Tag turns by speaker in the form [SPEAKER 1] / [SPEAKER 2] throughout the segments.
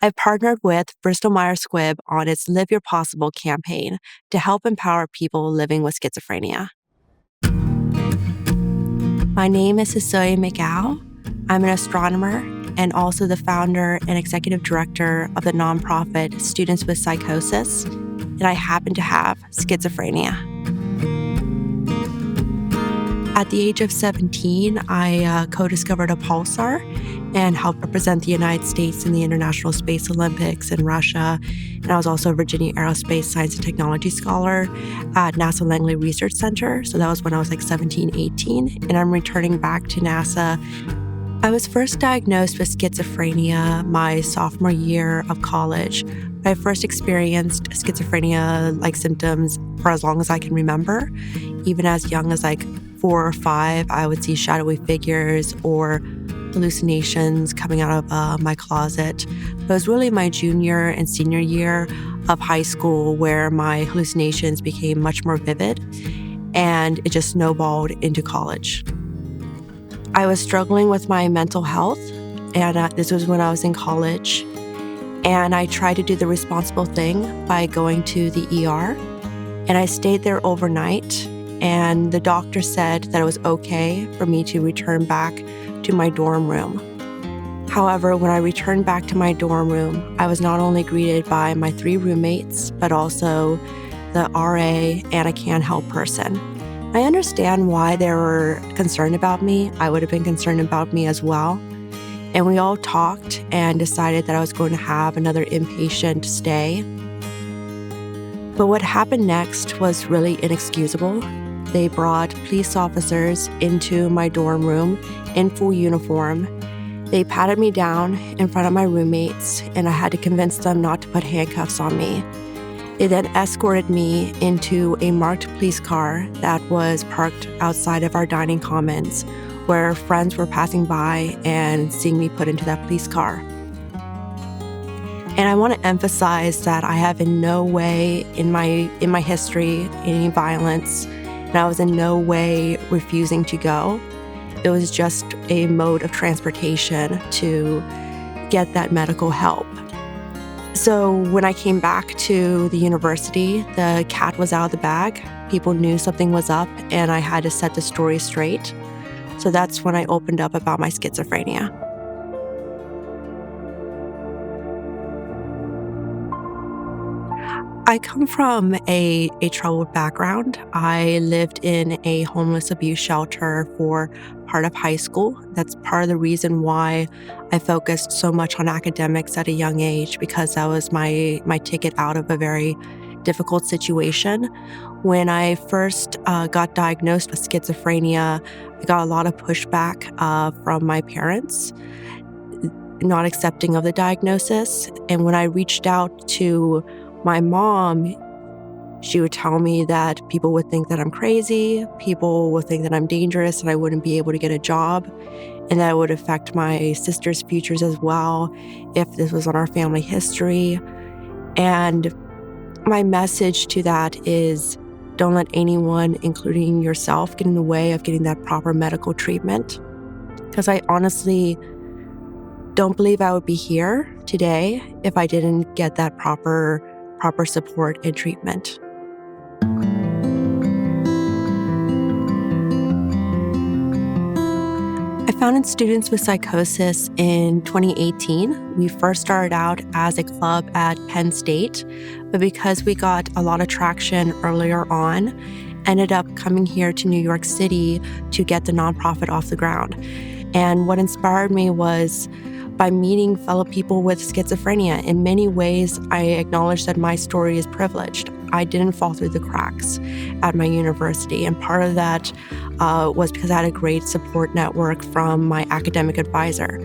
[SPEAKER 1] I've partnered with Bristol Myers Squibb on its Live Your Possible campaign to help empower people living with schizophrenia. My name is Cecilia McGough. I'm an astronomer and also the founder and executive director of the nonprofit Students With Psychosis, and I happen to have schizophrenia. At the age of 17, I co-discovered a pulsar and helped represent the United States in the International Space Olympics in Russia. And I was also a Virginia Aerospace Science and Technology Scholar at NASA Langley Research Center. So that was when I was like 17, 18, and I'm returning back to NASA. I was first diagnosed with schizophrenia my sophomore year of college. I first experienced schizophrenia-like symptoms for as long as I can remember. Even as young as like 4 or 5, I would see shadowy figures or hallucinations coming out of my closet. But it was really my junior and senior year of high school where my hallucinations became much more vivid, and it just snowballed into college. I was struggling with my mental health, and this was when I was in college. And I tried to do the responsible thing by going to the ER, and I stayed there overnight. And the doctor said that it was okay for me to return back to my dorm room. However, when I returned back to my dorm room, I was not only greeted by my 3 roommates, but also the RA and a can help person. I understand why they were concerned about me. I would have been concerned about me as well. And we all talked and decided that I was going to have another inpatient stay. But what happened next was really inexcusable. They brought police officers into my dorm room in full uniform. They patted me down in front of my roommates, and I had to convince them not to put handcuffs on me. They then escorted me into a marked police car that was parked outside of our dining commons, where friends were passing by and seeing me put into that police car. And I want to emphasize that I have in no way in my history any violence, and I was in no way refusing to go. It was just a mode of transportation to get that medical help. So when I came back to the university, the cat was out of the bag. People knew something was up, and I had to set the story straight. So that's when I opened up about my schizophrenia. I come from a troubled background. I lived in a homeless abuse shelter for part of high school. That's part of the reason why I focused so much on academics at a young age, because that was my ticket out of a very difficult situation. When I first got diagnosed with schizophrenia, I got a lot of pushback from my parents, not accepting of the diagnosis. And when I reached out to my mom, she would tell me that people would think that I'm crazy, people would think that I'm dangerous, and I wouldn't be able to get a job, and that it would affect my sister's futures as well if this was on our family history. And my message to that is, don't let anyone, including yourself, get in the way of getting that proper medical treatment. Because I honestly don't believe I would be here today if I didn't get that proper support and treatment. I founded Students With Psychosis in 2018. We first started out as a club at Penn State, but because we got a lot of traction earlier on, ended up coming here to New York City to get the nonprofit off the ground. And what inspired me was by meeting fellow people with schizophrenia. In many ways, I acknowledge that my story is privileged. I didn't fall through the cracks at my university, and part of that was because I had a great support network from my academic advisor.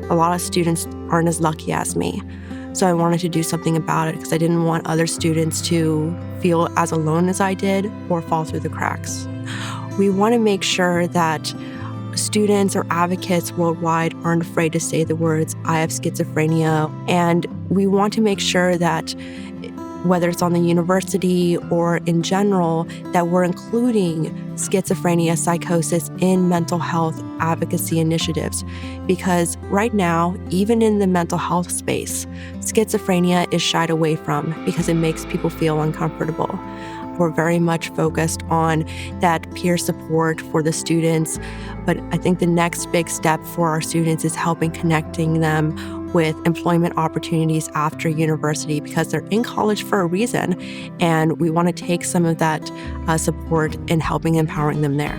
[SPEAKER 1] A lot of students aren't as lucky as me, so I wanted to do something about it because I didn't want other students to feel as alone as I did or fall through the cracks. We want to make sure that students or advocates worldwide aren't afraid to say the words, "I have schizophrenia," and we want to make sure that whether it's on the university or in general, that we're including schizophrenia, psychosis in mental health advocacy initiatives. Because right now, even in the mental health space, schizophrenia is shied away from because it makes people feel uncomfortable. We're very much focused on that peer support for the students. But I think the next big step for our students is connecting them with employment opportunities after university, because they're in college for a reason. And we want to take some of that support in helping empowering them there.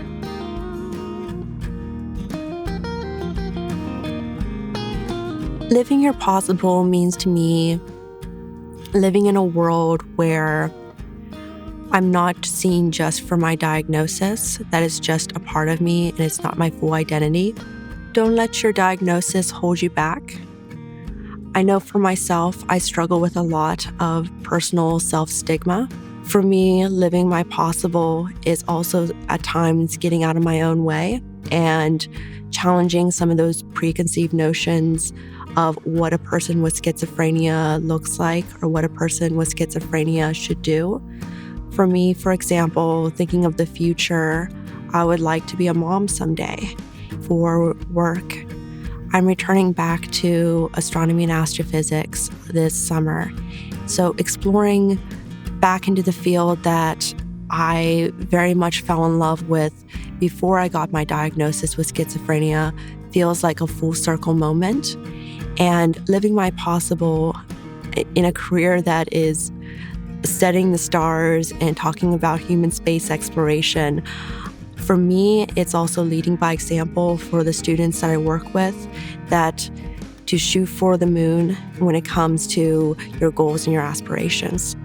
[SPEAKER 1] Living your possible means to me living in a world where I'm not seen just for my diagnosis. That is just a part of me and it's not my full identity. Don't let your diagnosis hold you back. I know for myself, I struggle with a lot of personal self-stigma. For me, living my possible is also at times getting out of my own way and challenging some of those preconceived notions of what a person with schizophrenia looks like or what a person with schizophrenia should do. For me, for example, thinking of the future, I would like to be a mom someday. For work, I'm returning back to astronomy and astrophysics this summer. So exploring back into the field that I very much fell in love with before I got my diagnosis with schizophrenia feels like a full circle moment. And living my possible in a career that is studying the stars and talking about human space exploration. For me, it's also leading by example for the students that I work with, that to shoot for the moon when it comes to your goals and your aspirations.